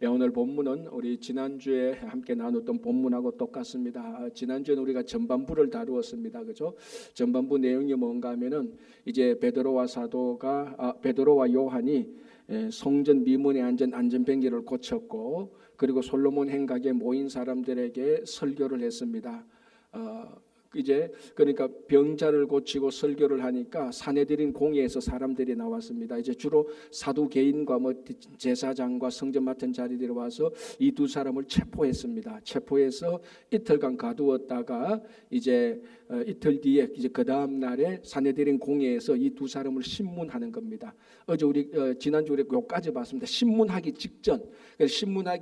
오늘 본문은 우리 지난주에 함께 나눴던 본문하고 똑같습니다. 지난주에는 우리가 전반부를 다루었습니다. 그죠? 전반부 내용이 뭔가 하면은 이제 베드로와 요한이 성전 미문에 앉은 안전뱅이를 고쳤고, 그리고 솔로몬 행각에 모인 사람들에게 설교를 했습니다. 이제 그러니까 병자를 고치고 설교를 하니까 사내들인 공회에서 사람들이 나왔습니다. 이제 주로 사두개인과 제사장과 성전 맡은 자리들이 와서 이 두 사람을 체포했습니다. 체포해서 이틀간 가두었다가 이제 이틀 뒤에 이제 그 다음 날에 사내들인 공회에서 이 두 사람을 신문하는 겁니다. 어제 우리 지난주 우리 요까지 봤습니다. 신문하기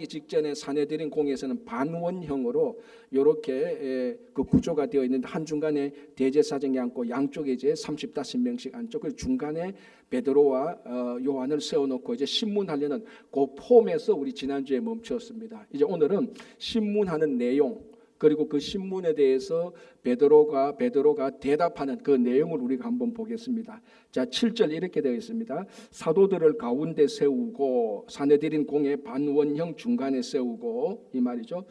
직전에 사내들인 공회에서는 반원형으로 이렇게 그 구조가 되어 있는데, 한중간에 대제사장이 앉고 양쪽에 이제 35명씩 앉죠. 그리고 중간에 베드로와 요한을 세워놓고 이제 신문하려는 그 폼에서 우리 지난주에 멈췄습니다. 이제 오늘은 신문하는 내용, 그리고 그 신문에 대해서 베드로가 대답하는 그 내용을 우리가 한번 보겠습니다. 자, 7절 이렇게 되어 있습니다. 사도들을 가운데 세우고 사내들인 공회 반원형 중간에 세우고, 이 말이죠.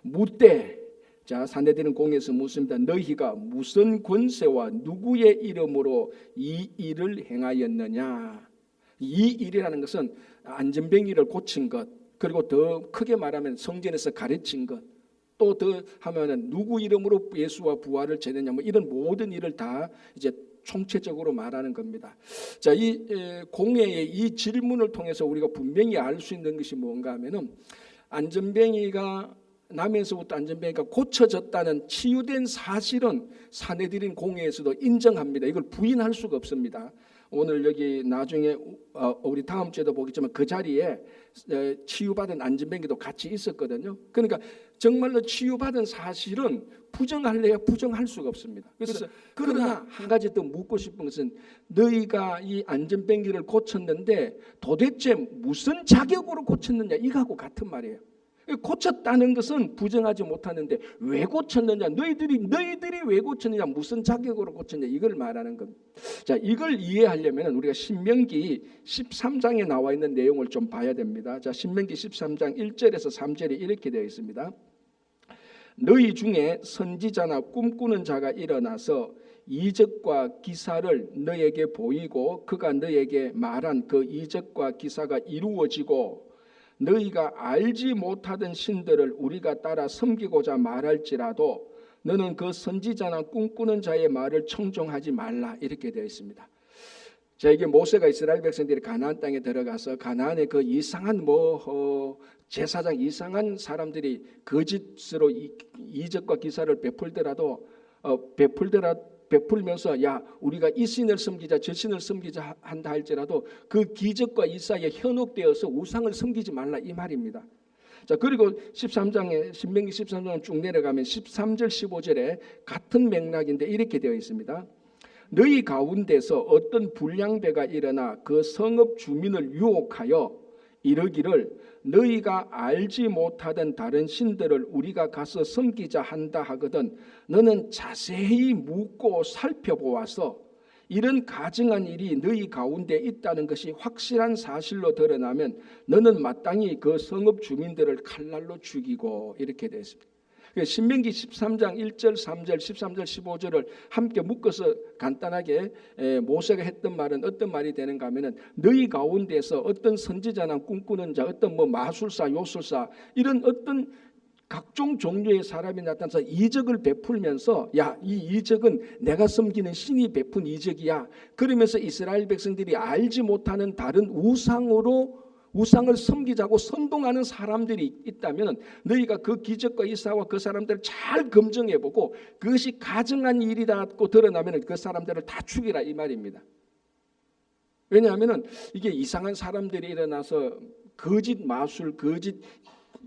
묻되, 자, 사내들인 공회에서 묻습니다. 너희가 무슨 권세와 누구의 이름으로 이 일을 행하였느냐? 이 일이라는 것은 안전뱅이를 고친 것, 그리고 더 크게 말하면 성전에서 가르친 것, 또 더 하면은 누구 이름으로 예수와 부활을 전했냐, 이런 모든 일을 다 이제 총체적으로 말하는 겁니다. 자, 이 공회의 이 질문을 통해서 우리가 분명히 알 수 있는 것이 뭔가 하면은 남에서부터 안전뱅이가 고쳐졌다는 치유된 사실은 사내들인 공회에서도 인정합니다. 이걸 부인할 수가 없습니다. 오늘 여기 나중에 우리 다음 주에도 보겠지만 그 자리에 치유받은 안전뱅이도 같이 있었거든요. 그러니까 정말로 치유받은 사실은 부정할래야 부정할 수가 없습니다. 그러나 한 가지 더 묻고 싶은 것은, 너희가 이 안전뱅이를 고쳤는데 도대체 무슨 자격으로 고쳤느냐, 이거하고 같은 말이에요. 고쳤다는 것은 부정하지 못하는데 왜 고쳤느냐, 너희들이 왜 고쳤느냐, 무슨 자격으로 고쳤느냐, 이걸 말하는 겁니다. 자, 이걸 이해하려면 우리가 신명기 13장에 나와 있는 내용을 좀 봐야 됩니다. 자, 신명기 13장 1절에서 3절에 이렇게 되어 있습니다. 너희 중에 선지자나 꿈꾸는 자가 일어나서 이적과 기사를 너에게 보이고 그가 너에게 말한 그 이적과 기사가 이루어지고 너희가 알지 못하던 신들을 우리가 따라 섬기고자 말할지라도 너는 그 선지자나 꿈꾸는 자의 말을 청종하지 말라, 이렇게 되어 있습니다. 자, 이게 모세가 이스라엘 백성들이 가나안 땅에 들어가서 가나안의 그 이상한 제사장 이상한 사람들이 거짓으로 이적과 기사를 베풀면서 야, 우리가 이 신을 섬기자 저 신을 섬기자 한다 할지라도 그 기적과 이사에 현혹되어서 우상을 섬기지 말라, 이 말입니다. 자, 그리고 신명기 13장 쭉 내려가면 13절 15절에 같은 맥락인데 이렇게 되어 있습니다. 너희 가운데서 어떤 불량배가 일어나 그 성읍 주민을 유혹하여 이르기를 너희가 알지 못하던 다른 신들을 우리가 가서 섬기자 한다 하거든 너는 자세히 묻고 살펴보아서 이런 가증한 일이 너희 가운데 있다는 것이 확실한 사실로 드러나면 너는 마땅히 그 성읍 주민들을 칼날로 죽이고, 이렇게 됐습니다. 신명기 13장 1절 3절 13절 15절을 함께 묶어서 간단하게 모세가 했던 말은 어떤 말이 되는가 하면은, 너희 가운데서 어떤 선지자나 꿈꾸는 자, 어떤 마술사 요술사, 이런 어떤 각종 종류의 사람이 나타나서 이적을 베풀면서 야, 이 이적은 내가 섬기는 신이 베푼 이적이야, 그러면서 이스라엘 백성들이 알지 못하는 다른 우상을 섬기자고 선동하는 사람들이 있다면 너희가 그 기적과 이사와 그 사람들을 잘 검증해보고 그것이 가증한 일이라고 드러나면 그 사람들을 다 죽이라, 이 말입니다. 왜냐하면 이게 이상한 사람들이 일어나서 거짓 마술, 거짓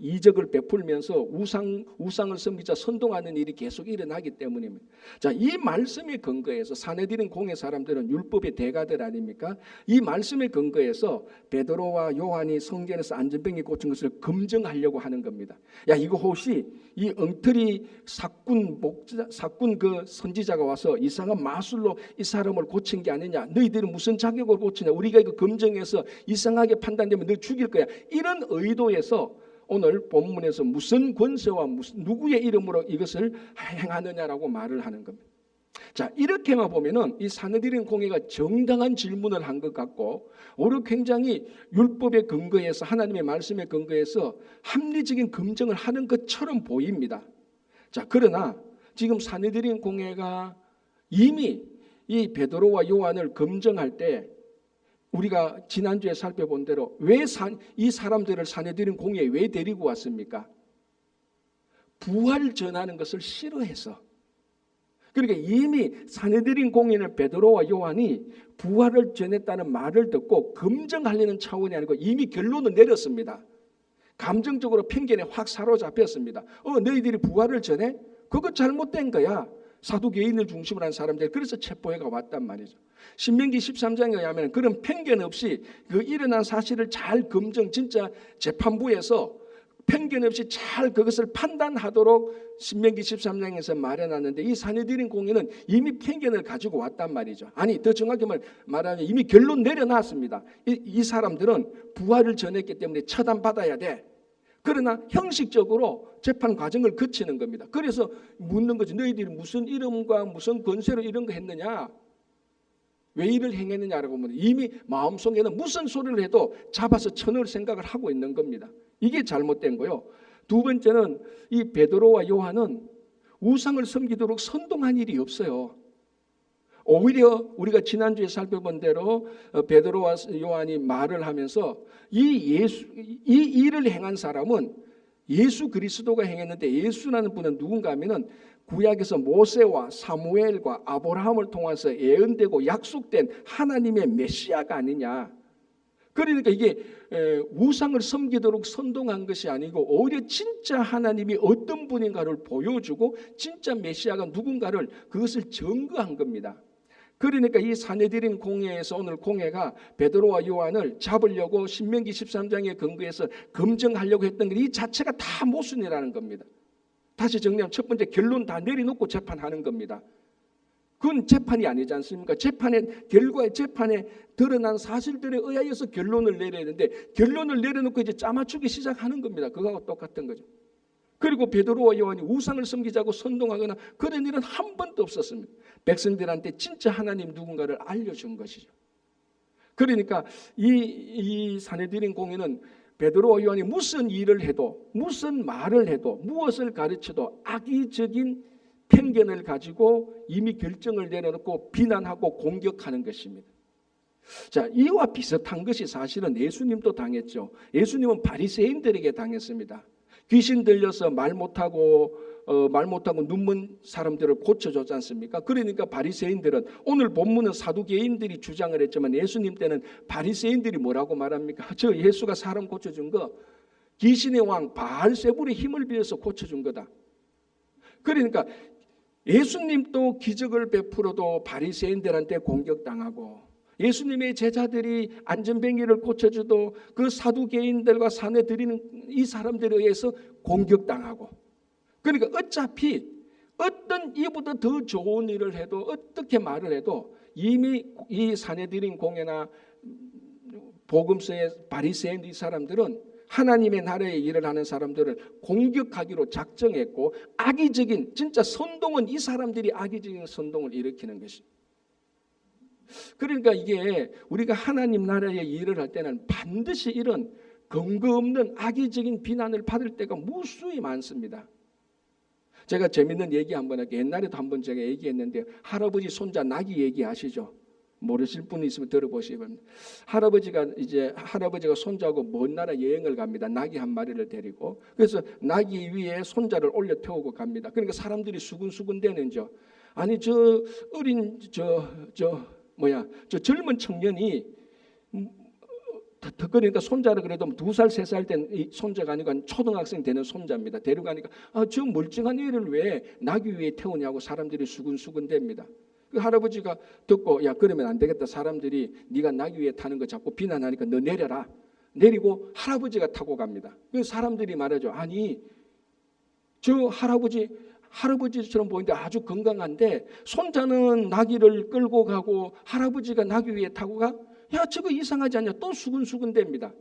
이적을 베풀면서 우상을 섬기자 선동하는 일이 계속 일어나기 때문입니다. 자, 이 말씀에 근거해서 사내들인 공회 사람들은 율법의 대가들 아닙니까? 이 말씀에 근거해서 베드로와 요한이 성전에서 안전병이 꽂힌 것을 검증하려고 하는 겁니다. 야, 이거 혹시 이 엉터리 사꾼 그 선지자가 와서 이상한 마술로 이 사람을 고친 게 아니냐? 너희들은 무슨 자격으로 고치냐? 우리가 이거 검증해서 이상하게 판단되면 너 죽일 거야. 이런 의도에서 오늘 본문에서 무슨 권세와 누구의 이름으로 이것을 행하느냐라고 말을 하는 겁니다. 자, 이렇게만 보면은 이 사내들인 공회가 정당한 질문을 한 것 같고 오히려 굉장히 율법에 근거해서 하나님의 말씀에 근거해서 합리적인 검증을 하는 것처럼 보입니다. 자, 그러나 지금 사내들인 공회가 이미 이 베드로와 요한을 검증할 때 우리가 지난주에 살펴본 대로 왜 이 사람들을 사내들인 공회에 왜 데리고 왔습니까? 부활 전하는 것을 싫어해서. 그러니까 이미 사내들인 공회는 베드로와 요한이 부활을 전했다는 말을 듣고 검증하려는 차원이 아니고 이미 결론을 내렸습니다. 감정적으로 편견에 확 사로잡혔습니다. 너희들이 부활을 전해? 그거 잘못된 거야. 사두개인을 중심으로 한 사람들, 그래서 체포해가 왔단 말이죠. 신명기 13장에 의하면 그런 편견 없이 그 일어난 사실을 잘 검증, 진짜 재판부에서 편견 없이 잘 그것을 판단하도록 신명기 13장에서 마련하는데 이 사내들인 공회는 이미 편견을 가지고 왔단 말이죠. 아니, 더 정확히 말하면 이미 결론 내려놨습니다. 이 사람들은 부활을 전했기 때문에 처단받아야 돼. 그러나 형식적으로 재판 과정을 거치는 겁니다. 그래서 묻는 거지. 너희들이 무슨 이름과 무슨 권세로 이런 거 했느냐? 왜 일을 행했느냐라고 하면 이미 마음속에는 무슨 소리를 해도 잡아서 쳐넣을 생각을 하고 있는 겁니다. 이게 잘못된 거요. 두 번째는 이 베드로와 요한은 우상을 섬기도록 선동한 일이 없어요. 오히려 우리가 지난주에 살펴본 대로 베드로와 요한이 말을 하면서 이 일을 행한 사람은 예수 그리스도가 행했는데 예수라는 분은 누군가 하면은 구약에서 모세와 사무엘과 아브라함을 통해서 예언되고 약속된 하나님의 메시아가 아니냐. 그러니까 이게 우상을 섬기도록 선동한 것이 아니고 오히려 진짜 하나님이 어떤 분인가를 보여주고 진짜 메시아가 누군가를 그것을 증거한 겁니다. 그러니까 이 사내들인 공회에서 오늘 공회가 베드로와 요한을 잡으려고 신명기 13장에 근거해서 검증하려고 했던 게 이 자체가 다 모순이라는 겁니다. 다시 정리하면 첫 번째 결론 다 내려놓고 재판하는 겁니다. 그건 재판이 아니지 않습니까? 재판의 결과에 재판에 드러난 사실들에 의하여서 결론을 내려야 되는데 결론을 내려놓고 이제 짜맞추기 시작하는 겁니다. 그거하고 똑같은 거죠. 그리고 베드로와 요한이 우상을 섬기자고 선동하거나 그런 일은 한 번도 없었습니다. 백성들한테 진짜 하나님 누군가를 알려준 것이죠. 그러니까 이 사내들인 공회는 베드로와 요한이 무슨 일을 해도 무슨 말을 해도 무엇을 가르쳐도 악의적인 편견을 가지고 이미 결정을 내려놓고 비난하고 공격하는 것입니다. 자, 이와 비슷한 것이 사실은 예수님도 당했죠. 예수님은 바리새인들에게 당했습니다. 귀신 들려서 말 못하고 눈먼 사람들을 고쳐줬지 않습니까? 그러니까 바리새인들은 오늘 본문은 사두개인들이 주장을 했지만 예수님 때는 바리새인들이 뭐라고 말합니까? 저 예수가 사람 고쳐준 거 귀신의 왕 바알세불의 힘을 빌어서 고쳐준 거다. 그러니까 예수님도 기적을 베풀어도 바리새인들한테 공격당하고 예수님의 제자들이 안전뱅이를 고쳐줘도 그 사두개인들과 사내들이는 이 사람들에 의해서 공격당하고 그러니까 어차피 어떤 이보다 더 좋은 일을 해도 어떻게 말을 해도 이미 이 사내들인 공회나 복음서의 바리새인 이 사람들은 하나님의 나라의 일을 하는 사람들을 공격하기로 작정했고 악의적인 진짜 선동은 이 사람들이 악의적인 선동을 일으키는 것입니다. 그러니까 이게 우리가 하나님 나라의 일을 할 때는 반드시 이런 근거 없는 악의적인 비난을 받을 때가 무수히 많습니다. 제가 재밌는 얘기 한번 할게요. 옛날에도 한번 제가 얘기했는데 할아버지 손자 나귀 얘기 아시죠? 모르실 분이 있으면 들어보시면 할아버지가 손자하고 먼 나라 여행을 갑니다. 나귀 한 마리를 데리고 그래서 나귀 위에 손자를 올려 태우고 갑니다. 그러니까 사람들이 수근수근 대는죠. 아니 저 어린 저 젊은 청년이 더 그러니까 손자를 그래도 2살, 3살 된 이 손자가 아니고 초등학생 되는 손자입니다. 데려가니까 저 멀쩡한 애를 왜 나귀 위에 태우냐고 사람들이 수근수근댑니다. 그 할아버지가 듣고 야 그러면 안 되겠다. 사람들이 네가 나귀 위에 타는 거 자꾸 비난하니까 너 내려라. 내리고 할아버지가 타고 갑니다. 그 사람들이 말하죠. 아니 저 할아버지처럼 보이는데 아주 건강한데 손자는 나귀를 끌고 가고 할아버지가 나귀 위에 타고 가? 야 저거 이상하지 않냐? 또 수근수근댑니다.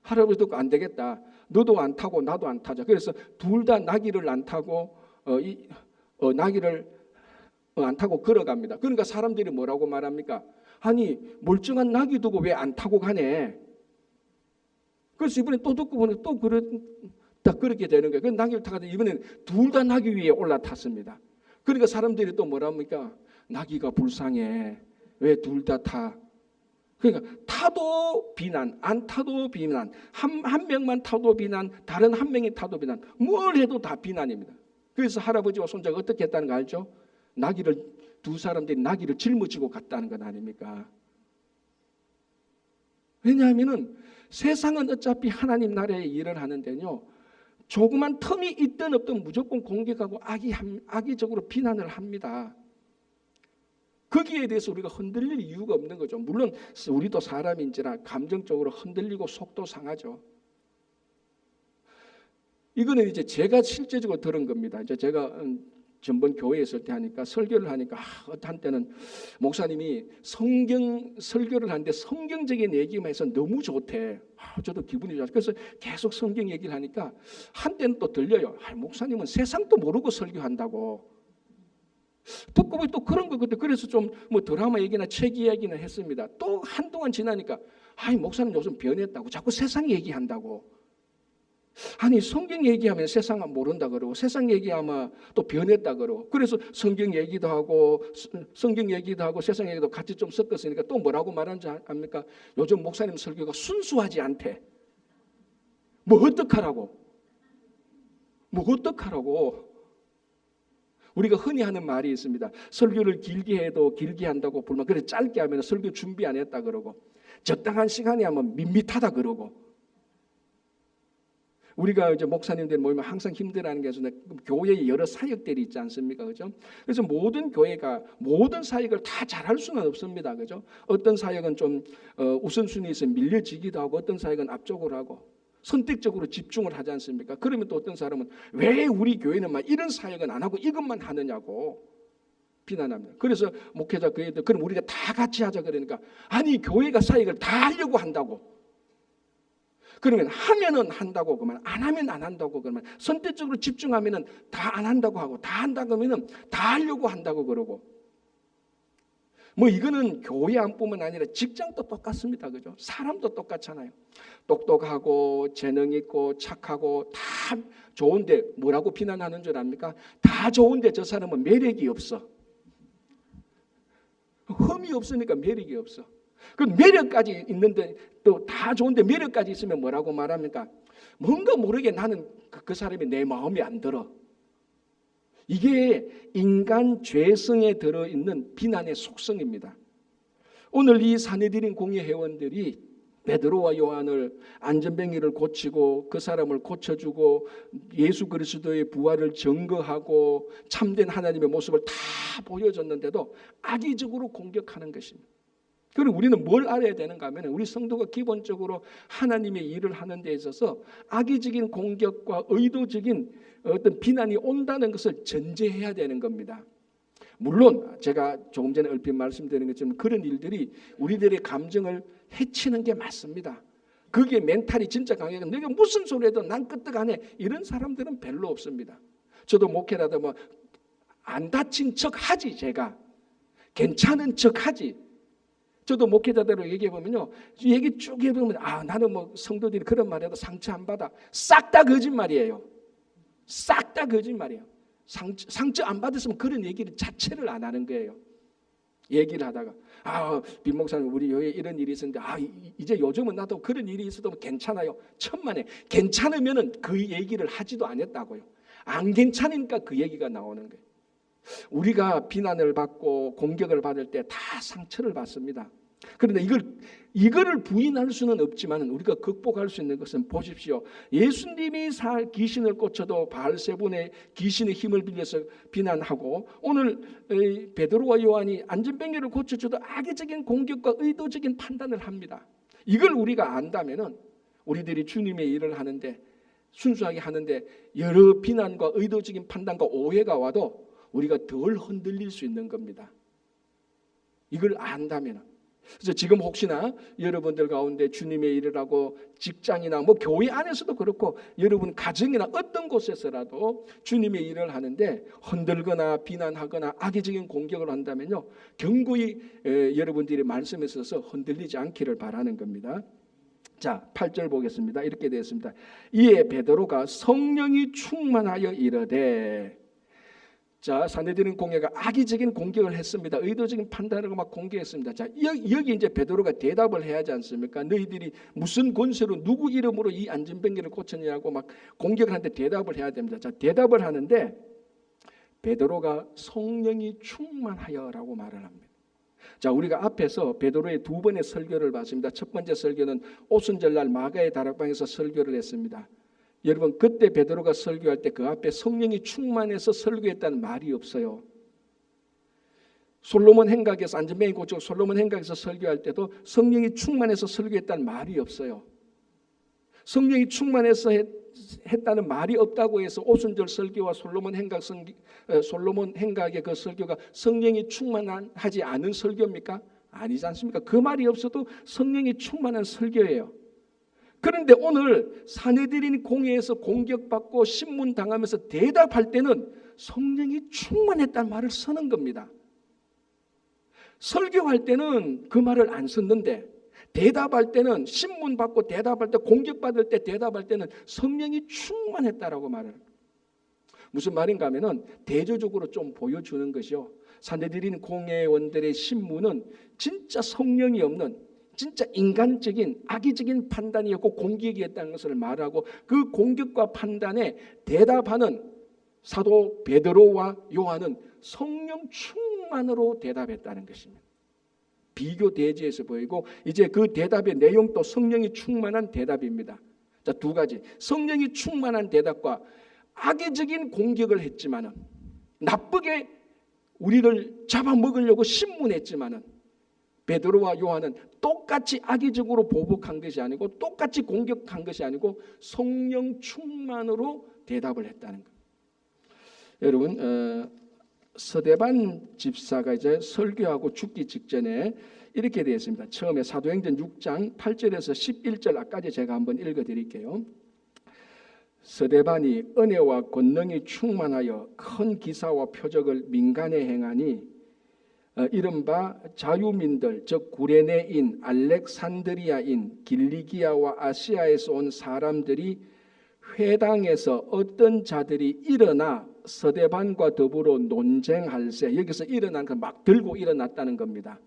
할아버지도 안 되겠다. 너도 안 타고 나도 안 타자. 그래서 둘 다 나귀를 안 타고 나귀를 안 타고 걸어갑니다. 그러니까 사람들이 뭐라고 말합니까? 아니 멀쩡한 나귀 두고 왜 안 타고 가네? 그래서 이번에 또 듣고 보니 또 그렇게 되는 거예요. 그 나귀를 타고 이번에는 둘 다 나귀 위에 올라탔습니다. 그러니까 사람들이 또 뭐라 합니까? 나귀가 불쌍해. 왜 둘 다 타? 그러니까 타도 비난, 안 타도 비난, 한 명만 타도 비난, 다른 한 명이 타도 비난, 뭘 해도 다 비난입니다. 그래서 할아버지와 손자가 어떻게 했다는 거 알죠? 두 사람들이 나귀를 짊어지고 갔다는 건 아닙니까? 왜냐하면은 세상은 어차피 하나님 나라의 일을 하는데요. 조그만 틈이 있든 없든 무조건 공격하고 악의적으로 비난을 합니다. 거기에 대해서 우리가 흔들릴 이유가 없는 거죠. 물론 우리도 사람인지라 감정적으로 흔들리고 속도 상하죠. 이거는 이제 제가 실제적으로 들은 겁니다. 이제 제가 전번 교회에 있을 때 하니까 설교를 하니까 한때는 목사님이 성경 설교를 하는데 성경적인 얘기만 해서 너무 좋대. 저도 기분이 좋아서 그래서 계속 성경 얘기를 하니까 한때는 또 들려요. 목사님은 세상도 모르고 설교한다고. 듣고 보니 또 그런 거거든요. 그래서 좀 뭐 드라마 얘기나 책 이야기는 했습니다. 또 한동안 지나니까 목사님 요즘 변했다고 자꾸 세상 얘기한다고. 아니 성경 얘기하면 세상은 모른다 그러고 세상 얘기하면 또 변했다 그러고 그래서 성경 얘기도 하고 세상 얘기도 같이 좀 섞었으니까 또 뭐라고 말하는지 압니까? 요즘 목사님 설교가 순수하지 않대. 뭐 어떡하라고? 우리가 흔히 하는 말이 있습니다. 설교를 길게 해도 길게 한다고 불만. 그래 짧게 하면 설교 준비 안 했다 그러고 적당한 시간에 하면 밋밋하다 그러고. 우리가 이제 목사님들 모이면 항상 힘들어하는 게 교회에 여러 사역들이 있지 않습니까, 그죠? 그래서 모든 교회가 모든 사역을 다 잘할 수는 없습니다, 그죠? 어떤 사역은 좀 우선순위에서 밀려지기도 하고, 어떤 사역은 앞쪽으로 하고, 선택적으로 집중을 하지 않습니까? 그러면 또 어떤 사람은 왜 우리 교회는 막 이런 사역은 안 하고 이것만 하느냐고 비난합니다. 그래서 목회자 그 애들 그럼 우리가 다 같이 하자 그러니까 아니 교회가 사역을 다 하려고 한다고. 그러면 하면은 한다고 그러면 안 하면 안 한다고 그러면 선택적으로 집중하면은 다 안 한다고 하고 다 한다고 하면은 다 하려고 한다고 그러고 뭐 이거는 교회 안뿐만 아니라 직장도 똑같습니다. 그죠? 사람도 똑같잖아요. 똑똑하고 재능 있고 착하고 다 좋은데 뭐라고 비난하는 줄 압니까? 다 좋은데 저 사람은 매력이 없어. 흠이 없으니까 매력이 없어. 그 매력까지 있는데 또 다 좋은데 매력까지 있으면 뭐라고 말합니까? 뭔가 모르게 나는 그 사람이 내 마음에 안 들어. 이게 인간 죄성에 들어있는 비난의 속성입니다. 오늘 이 산헤드린 공회 회원들이 베드로와 요한을 안전뱅이를 고치고 그 사람을 고쳐주고 예수 그리스도의 부활을 증거하고 참된 하나님의 모습을 다 보여줬는데도 악의적으로 공격하는 것입니다. 그리고 우리는 뭘 알아야 되는가 하면 우리 성도가 기본적으로 하나님의 일을 하는 데 있어서 악의적인 공격과 의도적인 어떤 비난이 온다는 것을 전제해야 되는 겁니다. 물론 제가 조금 전에 얼핏 말씀드린 것처럼 그런 일들이 우리들의 감정을 해치는 게 맞습니다. 그게 멘탈이 진짜 강해서 내가 무슨 소리 해도 난 끄떡 안 해. 이런 사람들은 별로 없습니다. 저도 목회라도 뭐 안 다친 척 하지 제가. 괜찮은 척 하지. 저도 목회자대로 얘기해 보면요, 얘기 쭉 해보면 나는 뭐 성도들이 그런 말해도 상처 안 받아. 싹 다 거짓말이에요. 싹 다 거짓말이에요. 상처 안 받았으면 그런 얘기를 자체를 안 하는 거예요. 얘기를 하다가 빈 목사님 우리 교회에 이런 일이 있었는데 이제 요즘은 나도 그런 일이 있어도 괜찮아요. 천만에 괜찮으면은 그 얘기를 하지도 않았다고요. 안 괜찮으니까 그 얘기가 나오는 거예요. 우리가 비난을 받고 공격을 받을 때 다 상처를 받습니다. 그런데 이거를 부인할 수는 없지만 우리가 극복할 수 있는 것은 보십시오. 예수님이 귀신을 쫓아도 바알세분의 귀신의 힘을 빌려서 비난하고, 오늘 베드로와 요한이 안전병기를 고쳐줘도 악의적인 공격과 의도적인 판단을 합니다. 이걸 우리가 안다면은 우리들이 주님의 일을 하는데, 순수하게 하는데 여러 비난과 의도적인 판단과 오해가 와도 우리가 덜 흔들릴 수 있는 겁니다. 이걸 안다면은. 그래서 지금 혹시나 여러분들 가운데 주님의 일을 하고 직장이나 교회 안에서도 그렇고 여러분 가정이나 어떤 곳에서라도 주님의 일을 하는데 흔들거나 비난하거나 악의적인 공격을 한다면요, 경고히 여러분들이 말씀에 있어서 흔들리지 않기를 바라는 겁니다. 자, 8절 보겠습니다. 이렇게 되어 있습니다. 이에 베드로가 성령이 충만하여 이르되, 자, 사내들인 공회가 악의적인 공격을 했습니다. 의도적인 판단을 막 공격했습니다. 자, 여기 이제 베드로가 대답을 해야 하지 않습니까? 너희들이 무슨 권세로 누구 이름으로 이 안전병기를 고쳤냐고 막 공격하는데 대답을 해야 됩니다. 자, 대답을 하는데 베드로가 성령이 충만하여라고 말을 합니다. 자, 우리가 앞에서 베드로의 두 번의 설교를 봤습니다. 첫 번째 설교는 오순절날 마가의 다락방에서 설교를 했습니다. 여러분, 그때 베드로가 설교할 때 그 앞에 성령이 충만해서 설교했다는 말이 없어요. 솔로몬 행각에서 안전병기 고치고 솔로몬 행각에서 설교할 때도 성령이 충만해서 설교했다는 말이 없어요. 성령이 충만해서 했다는 말이 없다고 해서 오순절 설교와 솔로몬 행각의 그 설교가 성령이 충만하지 않은 설교입니까? 아니지 않습니까? 그 말이 없어도 성령이 충만한 설교예요. 그런데 오늘 사내들인 공회에서 공격받고 신문당하면서 대답할 때는 성령이 충만했다는 말을 쓰는 겁니다. 설교할 때는 그 말을 안 썼는데 대답할 때는, 신문받고 대답할 때, 공격받을 때 대답할 때는 성령이 충만했다라고 말을 합니다. 무슨 말인가 하면은 대조적으로 좀 보여주는 것이요, 사내들인 공회원들의 신문은 진짜 성령이 없는, 진짜 인간적인 악의적인 판단이었고 공격이었다는 것을 말하고, 그 공격과 판단에 대답하는 사도 베드로와 요한은 성령 충만으로 대답했다는 것입니다. 비교 대지에서 보이고, 이제 그 대답의 내용도 성령이 충만한 대답입니다. 자, 두 가지, 성령이 충만한 대답과 악의적인 공격을 했지만은, 나쁘게 우리를 잡아먹으려고 신문했지만은, 베드로와 요한은 똑같이 악의적으로 보복한 것이 아니고 똑같이 공격한 것이 아니고 성령 충만으로 대답을 했다는 것. 여러분, 서대반 집사가 이제 설교하고 죽기 직전에 이렇게 되어 있습니다. 처음에 사도행전 6장 8절에서 11절까지 제가 한번 읽어드릴게요. 서대반이 은혜와 권능이 충만하여 큰 기사와 표적을 민간에 행하니 이른바 자유민들, 즉 구레네인, 알렉산드리아인, 길리기아와 아시아에서 온 사람들이 회당에서 어떤 자들이 일어나 서대반과 더불어 논쟁할세, 여기서 일어난 건 막 들고 일어났다는 겁니다.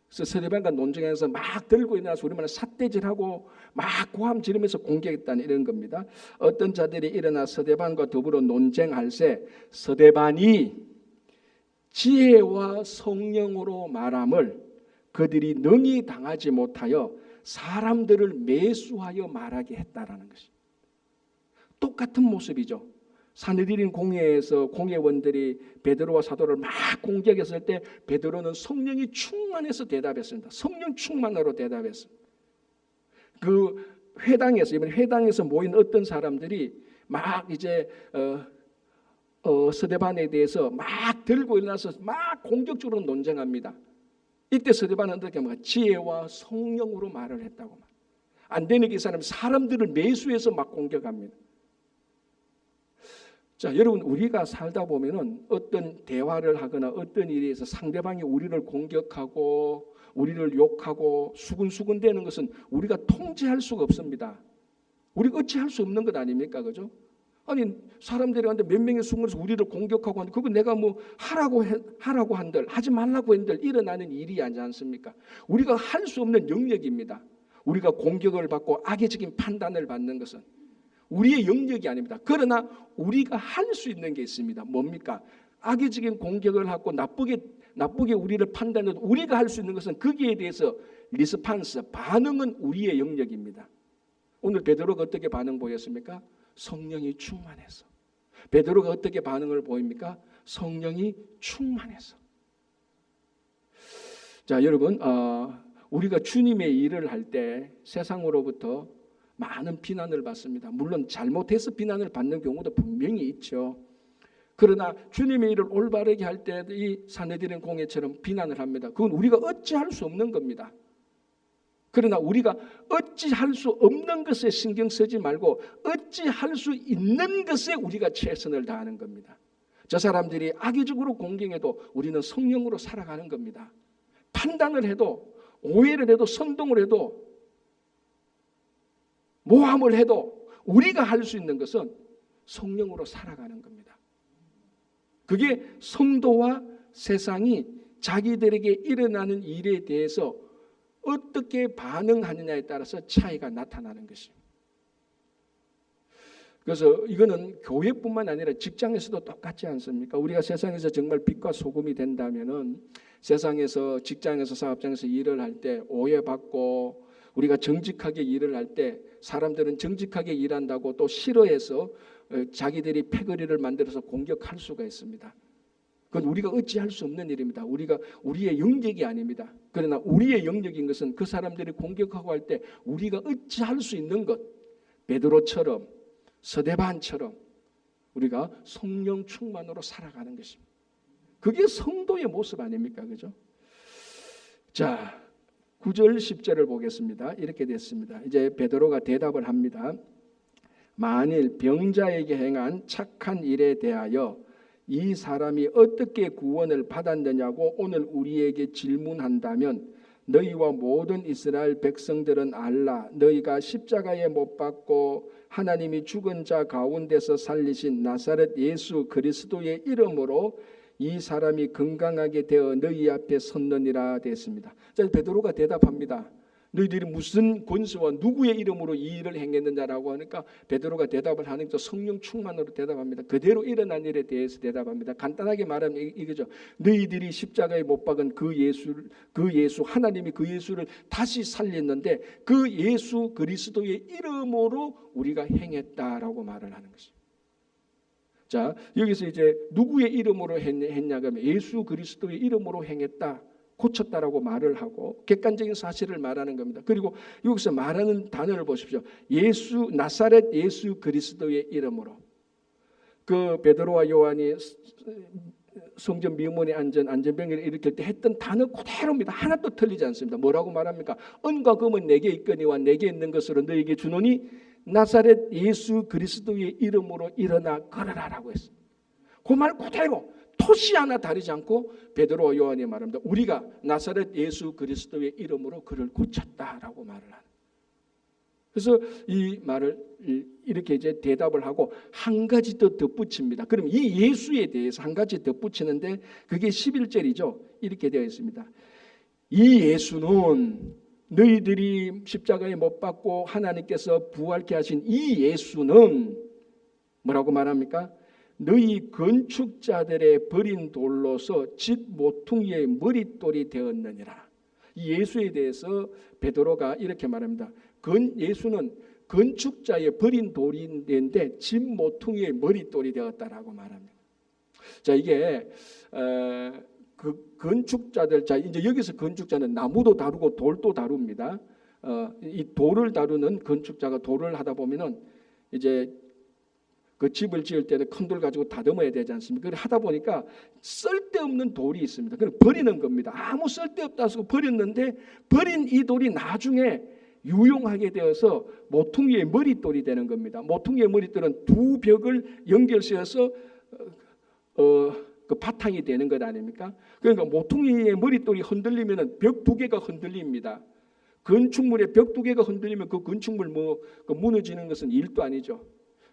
그래서 서대반과 논쟁해서 막 들고 일어나서 우리말로 삿대질하고 막 고함 지르면서 공격했다는 이런 겁니다. 어떤 자들이 일어나 서대반과 더불어 논쟁할세, 서대반이 지혜와 성령으로 말함을 그들이 능히 당하지 못하여 사람들을 매수하여 말하게 했다라는 것입니다. 똑같은 모습이죠. 사내들인 공회에서 공회원들이 베드로와 사도를 막 공격했을 때 베드로는 성령이 충만해서 대답했습니다. 성령 충만으로 대답했습니다. 그 회당에서, 이번 회당에서 모인 어떤 사람들이 막 이제 서대반에 대해서 막 들고 일어나서 막 공격적으로 논쟁합니다. 이때 서대반은 어떻게 합니까? 지혜와 성령으로 말을 했다고. 안 되는 이 사람들을 매수해서 막 공격합니다. 자, 여러분, 우리가 살다 보면은 어떤 대화를 하거나 어떤 일에 서 상대방이 우리를 공격하고 우리를 욕하고 수군수군 되는 것은 우리가 통제할 수가 없습니다. 우리가 어찌할 수 없는 것 아닙니까? 그죠? 아니, 사람들이 한테 몇 명이 숨어서 우리를 공격하고 하는데, 그거 내가 뭐 하라고 한들, 하지 말라고 한들 일어나는 일이 아니지 않습니까? 우리가 할 수 없는 영역입니다. 우리가 공격을 받고 악의적인 판단을 받는 것은 우리의 영역이 아닙니다. 그러나 우리가 할 수 있는 게 있습니다. 뭡니까? 악의적인 공격을 하고 나쁘게 나쁘게 우리를 판단해도 우리가 할 수 있는 것은 거기에 대해서 리스판스, 반응은 우리의 영역입니다. 오늘 베드로가 어떻게 반응 보였습니까? 성령이 충만해서. 베드로가 어떻게 반응을 보입니까? 성령이 충만해서. 자, 여러분, 우리가 주님의 일을 할 때 세상으로부터 많은 비난을 받습니다. 물론 잘못해서 비난을 받는 경우도 분명히 있죠. 그러나 주님의 일을 올바르게 할 때 이 사내들인 공회처럼 비난을 합니다. 그건 우리가 어찌할 수 없는 겁니다. 그러나 우리가 어찌할 수 없는 것에 신경 쓰지 말고 어찌할 수 있는 것에 우리가 최선을 다하는 겁니다. 저 사람들이 악의적으로 공경해도 우리는 성령으로 살아가는 겁니다. 판단을 해도, 오해를 해도, 선동을 해도, 모함을 해도 우리가 할 수 있는 것은 성령으로 살아가는 겁니다. 그게 성도와 세상이 자기들에게 일어나는 일에 대해서 어떻게 반응하느냐에 따라서 차이가 나타나는 것입니다. 그래서 이거는 교회뿐만 아니라 직장에서도 똑같지 않습니까? 우리가 세상에서 정말 빛과 소금이 된다면은 세상에서, 직장에서, 사업장에서 일을 할 때 오해받고, 우리가 정직하게 일을 할 때 사람들은 정직하게 일한다고 또 싫어해서 자기들이 패거리를 만들어서 공격할 수가 있습니다. 그건 우리가 어찌할 수 없는 일입니다. 우리의 영역이 아닙니다. 그러나 우리의 영역인 것은 그 사람들이 공격하고 할 때 우리가 어찌할 수 있는 것, 베드로처럼, 스데반처럼 우리가 성령 충만으로 살아가는 것입니다. 그게 성도의 모습 아닙니까? 그죠? 자, 9절 10절을 보겠습니다. 이렇게 됐습니다. 이제 베드로가 대답을 합니다. 만일 병자에게 행한 착한 일에 대하여 이 사람이 어떻게 구원을 받았느냐고 오늘 우리에게 질문한다면 너희와 모든 이스라엘 백성들은 알라. 너희가 십자가에 못 박고 하나님이 죽은 자 가운데서 살리신 나사렛 예수 그리스도의 이름으로 이 사람이 건강하게 되어 너희 앞에 섰느니라 됐습니다. 자, 베드로가 대답합니다. 너희들이 무슨 권세와 누구의 이름으로 이 일을 행했느냐라고 하니까 베드로가 대답을 하니까 성령 충만으로 대답합니다. 그대로 일어난 일에 대해서 대답합니다. 간단하게 말하면 이거죠. 너희들이 십자가에 못 박은 그 예수 하나님이 그 예수를 다시 살렸는데 그 예수 그리스도의 이름으로 우리가 행했다라고 말을 하는 것입니다. 자, 여기서 이제 누구의 이름으로 했냐고 하면 예수 그리스도의 이름으로 행했다, 고쳤다라고 말을 하고 객관적인 사실을 말하는 겁니다. 그리고 여기서 말하는 단어를 보십시오. 나사렛 예수 그리스도의 이름으로. 그 베드로와 요한이 성전 미문에 안전병기를 일으킬 때 했던 단어 그대로입니다. 하나도 틀리지 않습니다. 뭐라고 말합니까? 은과 금은 내게 있거니와 내게 있는 것으로 너에게 주노니 나사렛 예수 그리스도의 이름으로 일어나 걸어라라고 했습니다. 그 말 그대로 토시 하나 다르지 않고 베드로와 요한이 말합니다. 우리가 나사렛 예수 그리스도의 이름으로 그를 고쳤다라고 말을 하는. 그래서 이 말을 이렇게 이제 대답을 하고 한 가지 더 덧붙입니다. 그럼 이 예수에 대해서 한 가지 덧붙이는데 그게 11절이죠. 이렇게 되어 있습니다. 이 예수는 너희들이 십자가에 못 박고 하나님께서 부활케 하신 이 예수는 뭐라고 말합니까? 너희 건축자들의 버린 돌로서 집 모퉁이의 머릿돌이 되었느니라. 이 예수에 대해서 베드로가 이렇게 말합니다. 예수는 건축자의 버린 돌인데 집 모퉁이의 머릿돌이 되었다라고 말합니다. 자, 이게 그 건축자들, 자 이제 여기서 건축자는 나무도 다루고 돌도 다룹니다. 이 돌을 다루는 건축자가 돌을 하다 보면은 이제 그 집을 지을 때는 큰 돌 가지고 다듬어야 되지 않습니까? 그걸 하다 보니까 쓸데없는 돌이 있습니다. 그걸 버리는 겁니다. 아무 쓸데없다 해서 버렸는데 버린 이 돌이 나중에 유용하게 되어서 모퉁이의 머릿돌이 되는 겁니다. 모퉁이의 머릿돌은 두 벽을 연결시켜서 그 바탕이 되는 것 아닙니까? 그러니까 모퉁이의 머릿돌이 흔들리면 벽 두 개가 흔들립니다. 건축물의 벽 두 개가 흔들리면 그 건축물 무너지는 것은 일도 아니죠.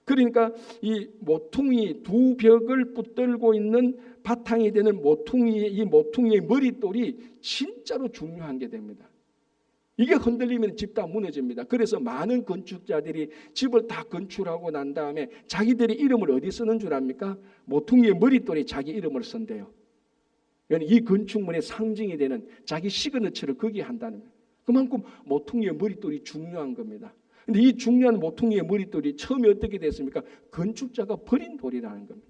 그러니까 이 모퉁이 두 벽을 붙들고 있는 바탕이 되는 이 모퉁이의 머릿돌이 진짜로 중요한 게 됩니다. 이게 흔들리면 집 다 무너집니다. 그래서 많은 건축자들이 집을 다 건축하고 난 다음에 자기들의 이름을 어디 쓰는 줄 압니까? 모퉁이의 머릿돌이 자기 이름을 쓴대요. 이 건축물의 상징이 되는 자기 시그너처를 거기에 한다는 거예요. 그만큼 모퉁이의 머릿돌이 중요한 겁니다. 근데 이 중요한 모퉁이의 머릿돌이 처음에 어떻게 됐습니까? 건축자가 버린 돌이라는 겁니다.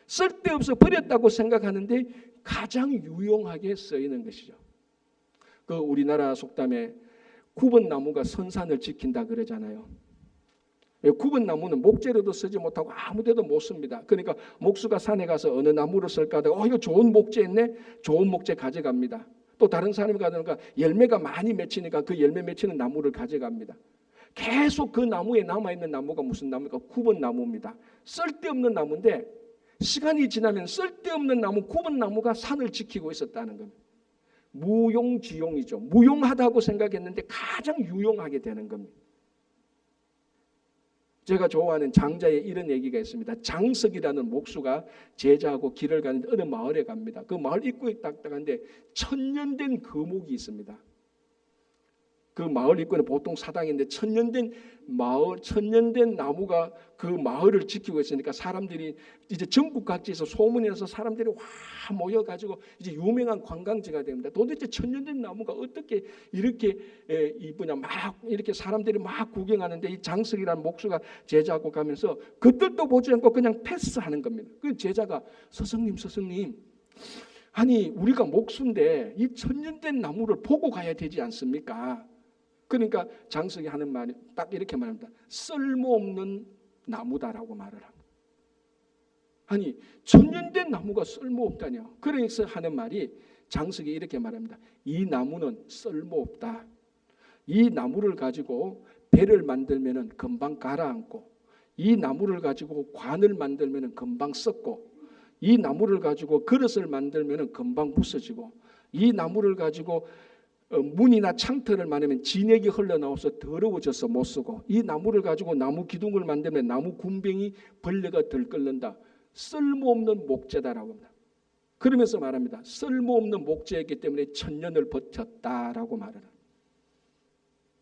쓸데없어 버렸다고 생각하는데 가장 유용하게 쓰이는 것이죠. 그 우리나라 속담에 구번나무가 선산을 지킨다 그러잖아요. 구번나무는 목재로도 쓰지 못하고 아무 데도 못 씁니다. 그러니까 목수가 산에 가서 어느 나무를 쓸까 하다가 이거 좋은 목재 있네? 좋은 목재 가져갑니다. 또 다른 사람이 가니까 열매가 많이 맺히니까 그 열매 맺히는 나무를 가져갑니다. 계속 그 나무에 남아있는 나무가 무슨 나무입니까? 구번나무입니다. 쓸데없는 나무인데 시간이 지나면 쓸데없는 나무, 구번나무가 산을 지키고 있었다는 겁니다. 무용지용이죠. 무용하다고 생각했는데 가장 유용하게 되는 겁니다. 제가 좋아하는 장자의 이런 얘기가 있습니다. 장석이라는 목수가 제자하고 길을 가는데 어느 마을에 갑니다. 그 마을 입구에 딱딱한데 천년된 거목이 있습니다. 그 마을 입구는 보통 사당인데 천년된 나무가 그 마을을 지키고 있으니까 사람들이 이제 전국 각지에서 소문이 나서 사람들이 와 모여가지고 이제 유명한 관광지가 됩니다. 도대체 천년된 나무가 어떻게 이렇게 이쁘냐 막 이렇게 사람들이 막 구경하는데 이 장석이라는 목수가 제자하고 가면서 그들도 보지 않고 그냥 패스하는 겁니다. 그 제자가 스승님 아니 우리가 목수인데 이 천년된 나무를 보고 가야 되지 않습니까? 그러니까 장석이 하는 말이 딱 이렇게 말합니다. 쓸모없는 나무다라고 말을 합니다. 아니 천년된 나무가 쓸모없다뇨. 그래서 하는 말이 장석이 이렇게 말합니다. 이 나무는 쓸모없다. 이 나무를 가지고 배를 만들면 금방 가라앉고 이 나무를 가지고 관을 만들면 금방 썩고 이 나무를 가지고 그릇을 만들면 금방 부서지고 이 나무를 가지고 문이나 창틀을 만들면 진액이 흘러나와서 더러워져서 못 쓰고 이 나무를 가지고 나무 기둥을 만들면 나무 군뱅이 벌레가 들끓는다. 쓸모없는 목재다라고 합니다. 그러면서 말합니다. 쓸모없는 목재였기 때문에 천년을 버텼다라고 말을 합니다.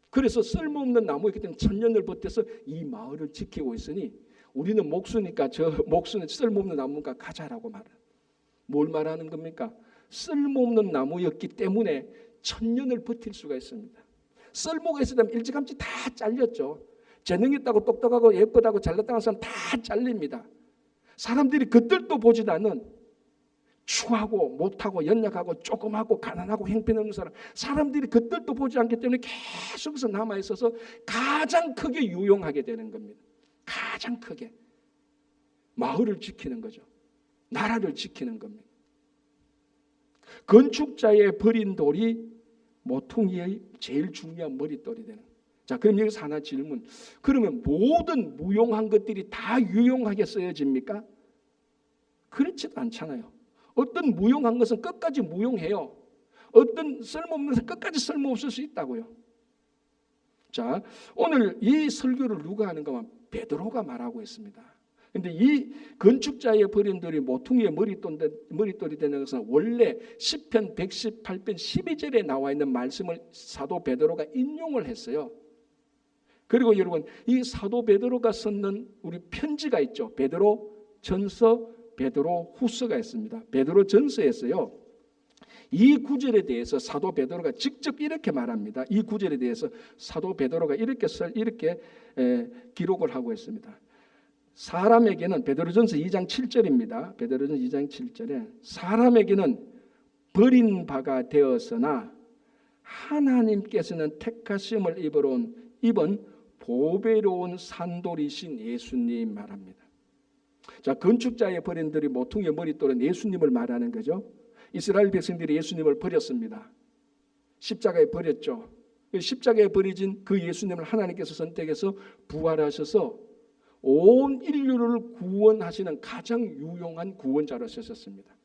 그래서 쓸모없는 나무였기 때문에 천년을 버텨서 이 마을을 지키고 있으니 우리는 목수니까 저 목수는 쓸모없는 나무가 가자라고 말을 합니다. 뭘 말하는 겁니까? 쓸모없는 나무였기 때문에 천년을 버틸 수가 있습니다. 쓸모가 있으면 일찌감치 다 잘렸죠. 재능 있다고 똑똑하고 예쁘다고 잘났다는 사람 다 잘립니다. 사람들이 그들도 보지도 않는 추하고 못하고 연약하고 조금하고 가난하고 형편없는 사람들이 그들도 보지 않기 때문에 계속해서 남아있어서 가장 크게 유용하게 되는 겁니다. 가장 크게 마을을 지키는 거죠. 나라를 지키는 겁니다. 건축자의 버린 돌이 모퉁이의 제일 중요한 머릿돌이 되는. 자, 그럼 여기서 하나 질문. 그러면 모든 무용한 것들이 다 유용하게 쓰여집니까? 그렇지도 않잖아요. 어떤 무용한 것은 끝까지 무용해요. 어떤 쓸모없는 것은 끝까지 쓸모없을 수 있다고요. 자, 오늘 이 설교를 누가 하는가 하면 베드로가 말하고 있습니다. 근데 이 건축자의 버린 돌이 모퉁이의 머릿돌이 되는 것은 원래 시편 118편 12절에 나와 있는 말씀을 사도 베드로가 인용을 했어요. 그리고 여러분 이 사도 베드로가 썼는 우리 편지가 있죠. 베드로 전서, 베드로 후서가 있습니다. 베드로 전서에서요. 이 구절에 대해서 사도 베드로가 직접 이렇게 말합니다. 이 구절에 대해서 사도 베드로가 이렇게 기록을 하고 있습니다. 사람에게는 베드로전서 2장 7절입니다. 베드로전서 2장 7절에 사람에게는 버린 바가 되었으나 하나님께서는 택하심을 입은 보배로운 산돌이신 예수님 말합니다. 자, 건축자의 버린 돌이 모퉁이의 머릿돌은 예수님을 말하는 거죠. 이스라엘 백성들이 예수님을 버렸습니다. 십자가에 버렸죠. 십자가에 버려진 그 예수님을 하나님께서 선택해서 부활하셔서 온 인류를 구원하시는 가장 유용한 구원자로 쓰셨습니다.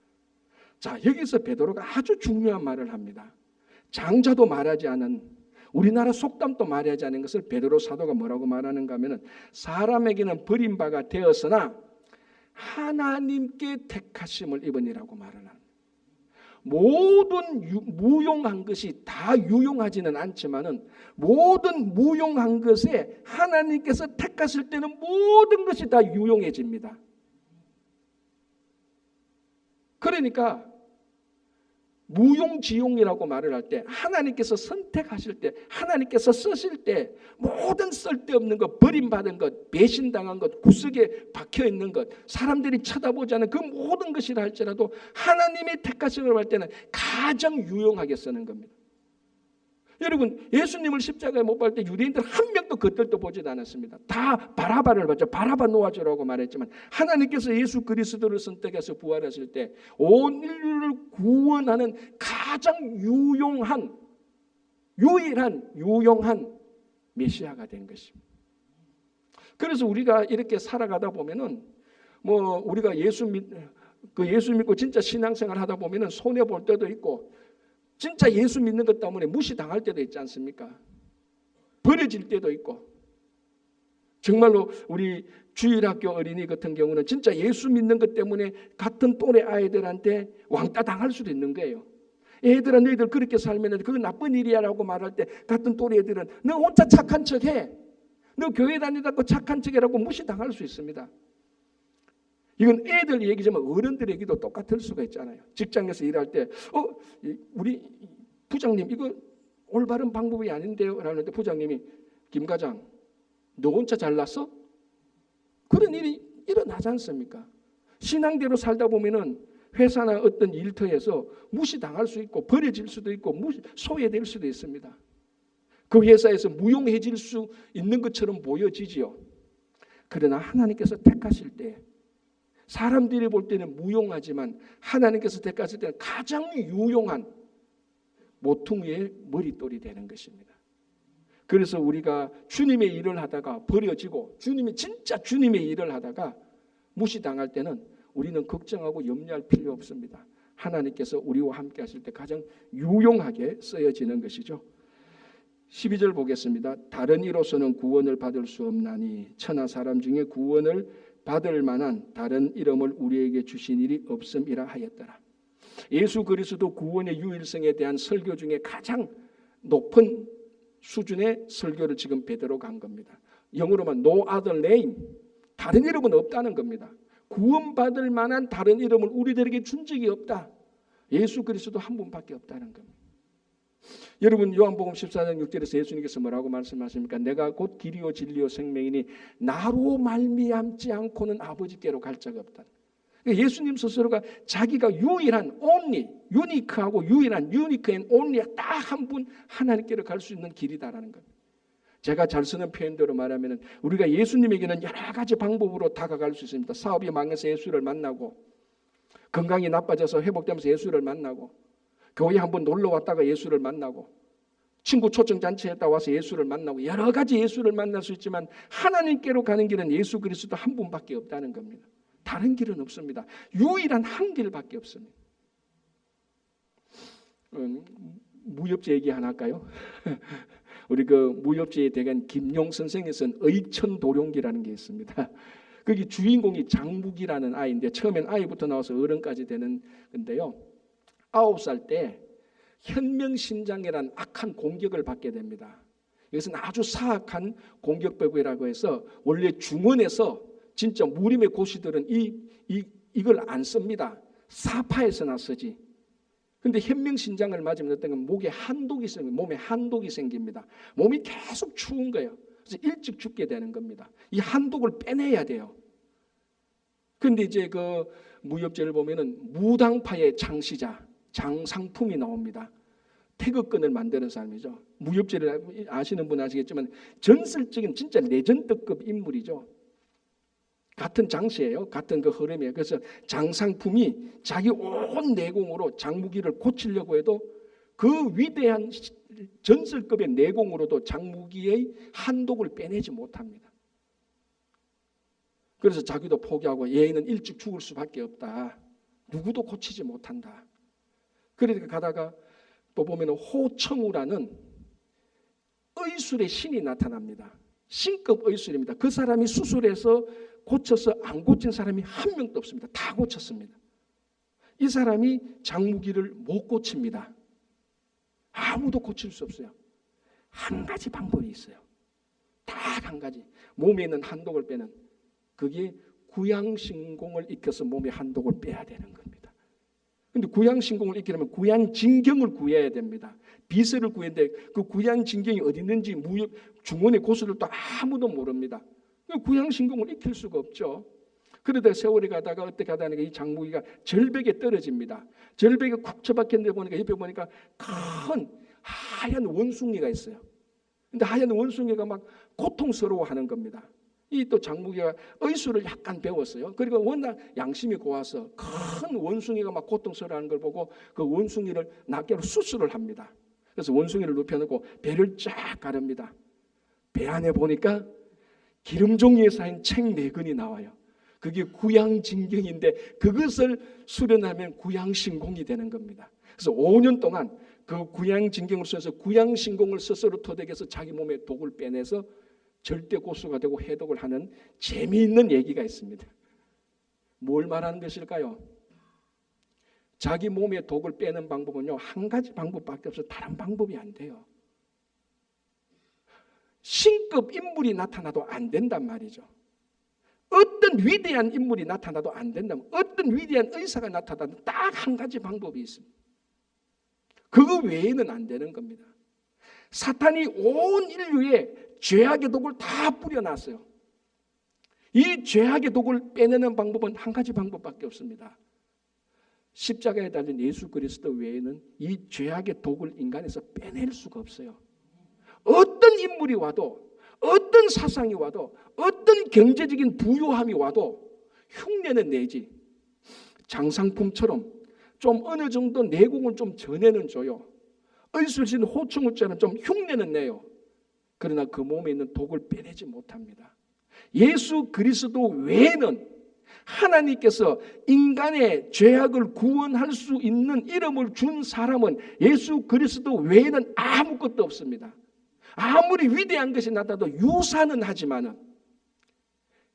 자, 여기서 베드로가 아주 중요한 말을 합니다. 장자도 말하지 않은 우리나라 속담도 말하지 않은 것을 베드로 사도가 뭐라고 말하는가 하면은 사람에게는 버린 바가 되었으나 하나님께 택하심을 입으니라고 말을 합니다. 모든 무용한 것이 다 유용하지는 않지만은 모든 무용한 것에 하나님께서 택하실 때는 모든 것이 다 유용해집니다. 그러니까 무용지용이라고 말을 할 때, 하나님께서 선택하실 때, 하나님께서 쓰실 때 모든 쓸데없는 것, 버림받은 것, 배신당한 것, 구석에 박혀있는 것, 사람들이 쳐다보지 않는 그 모든 것이라 할지라도 하나님의 택하심을 할 때는 가장 유용하게 쓰는 겁니다. 여러분, 예수님을 십자가에 못 박을 때 유대인들 한 명도 겉들도 보지도 않았습니다. 다 바라바를 봤죠. 바라바 놓아주라고 말했지만 하나님께서 예수 그리스도를 선택해서 부활하실 때 온 인류를 구원하는 가장 유용한 메시아가 된 것입니다. 그래서 우리가 이렇게 살아가다 보면은 우리가 예수 믿고 진짜 신앙생활 하다 보면은 손해 볼 때도 있고, 진짜 예수 믿는 것 때문에 무시당할 때도 있지 않습니까? 버려질 때도 있고. 정말로 우리 주일학교 어린이 같은 경우는 진짜 예수 믿는 것 때문에 같은 또래 아이들한테 왕따 당할 수도 있는 거예요. 애들아, 너희들 그렇게 살면 그거 나쁜 일이야라고 말할 때 같은 또래 애들은 너 혼자 착한 척해, 너 교회 다니다고 착한 척해라고 무시당할 수 있습니다. 이건 애들 얘기지만 어른들 얘기도 똑같을 수가 있잖아요. 직장에서 일할 때 우리 부장님 이거 올바른 방법이 아닌데요 라는데 부장님이 김 과장 너 혼자 잘났어? 그런 일이 일어나지 않습니까? 신앙대로 살다 보면은 회사나 어떤 일터에서 무시당할 수 있고 버려질 수도 있고 소외될 수도 있습니다. 그 회사에서 무용해질 수 있는 것처럼 보여지지요. 그러나 하나님께서 택하실 때 사람들이 볼 때는 무용하지만 하나님께서 택하실 때는 가장 유용한 모퉁이의 머릿돌이 되는 것입니다. 그래서 우리가 주님의 일을 하다가 버려지고 진짜 주님의 일을 하다가 무시당할 때는 우리는 걱정하고 염려할 필요 없습니다. 하나님께서 우리와 함께 하실 때 가장 유용하게 쓰여지는 것이죠. 12절 보겠습니다. 다른 이로서는 구원을 받을 수 없나니 천하 사람 중에 구원을 받을 만한 다른 이름을 우리에게 주신 일이 없음이라 하였더라. 예수 그리스도 구원의 유일성에 대한 설교 중에 가장 높은 수준의 설교를 지금 베드로가 한 겁니다. 영어로만 no other name, 다른 이름은 없다는 겁니다. 구원받을 만한 다른 이름을 우리들에게 준 적이 없다. 예수 그리스도 한 분밖에 없다는 겁니다. 여러분, 요한복음 14장 6절에서 예수님께서 뭐라고 말씀하십니까? 내가 곧 길이요 진리요 생명이니 나로 말미암지 않고는 아버지께로 갈 자가 없다. 예수님 스스로가 자기가 유일한 only, 유니크하고 유일한 unique and only 딱 한 분 하나님께로 갈 수 있는 길이다라는 겁니다. 제가 잘 쓰는 표현대로 말하면 우리가 예수님에게는 여러 가지 방법으로 다가갈 수 있습니다. 사업이 망해서 예수를 만나고, 건강이 나빠져서 회복되면서 예수를 만나고, 교회 한번 놀러 왔다가 예수를 만나고, 친구 초청잔치에 있다 와서 예수를 만나고, 여러 가지 예수를 만날 수 있지만 하나님께로 가는 길은 예수 그리스도 한 분밖에 없다는 겁니다. 다른 길은 없습니다. 유일한 한 길밖에 없습니다. 무협지 얘기 하나 할까요? 우리 그 무협지에 대한 김용 선생이 쓴 의천도룡기라는 게 있습니다. 거기 주인공이 장묵이라는 아이인데 처음엔 아이부터 나와서 어른까지 되는 건데요. 9살 때 현명신장이라는 악한 공격을 받게 됩니다. 이것은 아주 사악한 공격법이라고 해서 원래 중원에서 진짜 무림의 고시들은 이걸 안 씁니다. 사파에서나 쓰지. 근데 현명신장을 맞으면 어떤 건 몸에 한독이 생깁니다. 몸이 계속 추운 거예요. 그래서 일찍 죽게 되는 겁니다. 이 한독을 빼내야 돼요. 근데 이제 그 무협지를 보면은 무당파의 창시자 장상품이 나옵니다. 태극권을 만드는 사람이죠. 무협지를 아시는 분은 아시겠지만 전설적인 진짜 레전드급 인물이죠. 같은 장세예요. 같은 그 흐름이에요. 그래서 장상품이 자기 온 내공으로 장무기를 고치려고 해도 그 위대한 전설급의 내공으로도 장무기의 한독을 빼내지 못합니다. 그래서 자기도 포기하고 얘는 일찍 죽을 수밖에 없다. 누구도 고치지 못한다. 그러니까 가다가 또 보면 호청우라는 의술의 신이 나타납니다. 신급 의술입니다. 그 사람이 수술해서 고쳐서 안 고친 사람이 한 명도 없습니다. 다 고쳤습니다. 이 사람이 장무기를 못 고칩니다. 아무도 고칠 수 없어요. 한 가지 방법이 있어요. 딱 한 가지. 몸에 있는 한독을 빼는, 그게 구양신공을 익혀서 몸의 한독을 빼야 되는 겁니다. 근데 구약신공을 익히려면 구약진경을 구해야 됩니다. 비서를 구했는데 그 구약진경이 어디 있는지 중원의 고수들도 아무도 모릅니다. 구약신공을 익힐 수가 없죠. 그러다가 세월이 가다가 어떻게 하다니까 이 장무기가 절벽에 떨어집니다. 절벽에 쿡 처박혔는데 보니까 옆에 보니까 큰 하얀 원숭이가 있어요. 근데 하얀 원숭이가 막 고통스러워하는 겁니다. 이 또 장무기가 의술을 약간 배웠어요. 그리고 워낙 양심이 고와서 큰 원숭이가 막 고통스러워하는 걸 보고 그 원숭이를 낱개로 수술을 합니다. 그래서 원숭이를 눕혀놓고 배를 쫙 가릅니다. 배 안에 보니까 기름종이에 쌓인 책 4권이 나와요. 그게 구약진경인데 그것을 수련하면 구약신공이 되는 겁니다. 그래서 5년 동안 그 구약진경을 써서 구약신공을 스스로 터득해서 자기 몸에 독을 빼내서 절대 고수가 되고 해독을 하는 재미있는 얘기가 있습니다. 뭘 말하는 것일까요? 자기 몸에 독을 빼는 방법은요, 한 가지 방법밖에 없어요. 다른 방법이 안 돼요. 신급 인물이 나타나도 안 된단 말이죠. 어떤 위대한 인물이 나타나도 안 된다면, 어떤 위대한 의사가 나타나도 딱 한 가지 방법이 있습니다. 그거 외에는 안 되는 겁니다. 사탄이 온 인류에 죄악의 독을 다 뿌려놨어요. 이 죄악의 독을 빼내는 방법은 한 가지 방법밖에 없습니다. 십자가에 달린 예수 그리스도 외에는 이 죄악의 독을 인간에서 빼낼 수가 없어요. 어떤 인물이 와도, 어떤 사상이 와도, 어떤 경제적인 부유함이 와도 흉내는 내지. 장상품처럼 좀 어느 정도 내공은 좀 전해는 줘요. 의술신 호충을처럼 좀 흉내는 내요. 그러나 그 몸에 있는 독을 빼내지 못합니다. 예수 그리스도 외에는 하나님께서 인간의 죄악을 구원할 수 있는 이름을 준 사람은 예수 그리스도 외에는 아무것도 없습니다. 아무리 위대한 것이 나타나도 유사는 하지만은,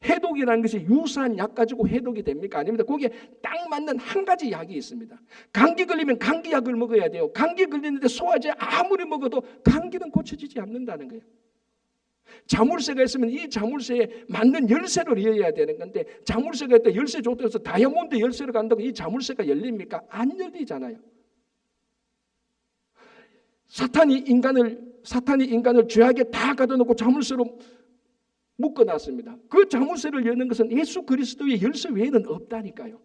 해독이라는 것이 유사한 약 가지고 해독이 됩니까? 아닙니다. 거기에 딱 맞는 한 가지 약이 있습니다. 감기 걸리면 감기약을 먹어야 돼요. 감기 걸리는데 소화제 아무리 먹어도 감기는 고쳐지지 않는다는 거예요. 자물쇠가 있으면 이 자물쇠에 맞는 열쇠를 이어야 되는 건데, 자물쇠가 있다 열쇠 줬다고 다이아몬드 열쇠를 간다고 이 자물쇠가 열립니까? 안 열리잖아요. 사탄이 인간을 죄악에 다 가둬놓고 자물쇠로 묶어놨습니다. 그 자물쇠를 여는 것은 예수 그리스도의 열쇠 외에는 없다니까요.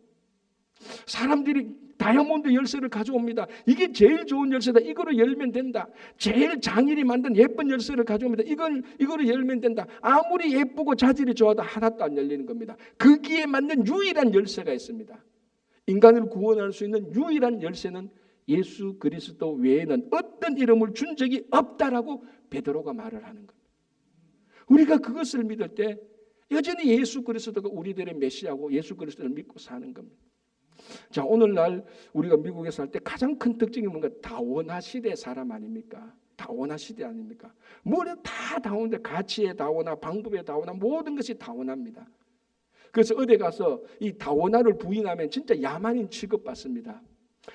사람들이 다이아몬드 열쇠를 가져옵니다. 이게 제일 좋은 열쇠다. 이거로 열면 된다. 제일 장인이 만든 예쁜 열쇠를 가져옵니다. 이거로 열면 된다. 아무리 예쁘고 자질이 좋아도 하나도 안 열리는 겁니다. 거기에 맞는 유일한 열쇠가 있습니다. 인간을 구원할 수 있는 유일한 열쇠는 예수 그리스도 외에는 어떤 이름을 준 적이 없다라고 베드로가 말을 하는 겁니다. 우리가 그것을 믿을 때 여전히 예수 그리스도가 우리들의 메시아고 예수 그리스도를 믿고 사는 겁니다. 자, 오늘날 우리가 미국에 살 때 가장 큰 특징이 뭔가 다원화 시대 사람 아닙니까? 다원화 시대 아닙니까? 뭐래 다 다원데, 가치의 다원화, 방법의 다원화, 모든 것이 다원화입니다. 그래서 어디 가서 이 다원화를 부인하면 진짜 야만인 취급받습니다.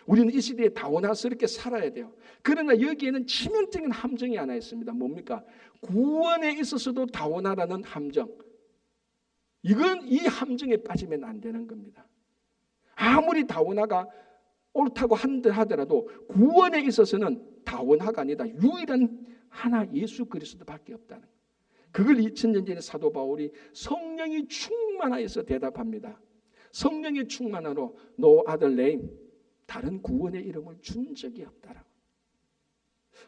우리는 이 시대에 다원화스럽게 살아야 돼요. 그러나 여기에는 치명적인 함정이 하나 있습니다. 뭡니까? 구원에 있어서도 다원화라는 함정. 이건 이 함정에 빠지면 안 되는 겁니다. 아무리 다원화가 옳다고 하더라도 구원에 있어서는 다원화가 아니다. 유일한 하나 예수 그리스도밖에 없다는 거예요. 그걸 2000년 전에 사도 바울이 성령이 충만하여서 대답합니다. 성령이 충만하로 no other name, 다른 구원의 이름을 준 적이 없다라고.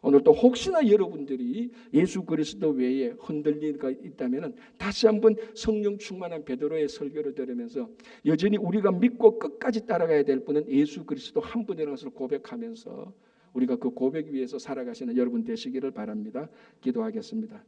오늘 또 혹시나 여러분들이 예수 그리스도 외에 흔들리가 있다면 다시 한번 성령 충만한 베드로의 설교를 들으면서 여전히 우리가 믿고 끝까지 따라가야 될 분은 예수 그리스도 한 분이라는 것을 고백하면서 우리가 그 고백 위에서 살아가시는 여러분 되시기를 바랍니다. 기도하겠습니다.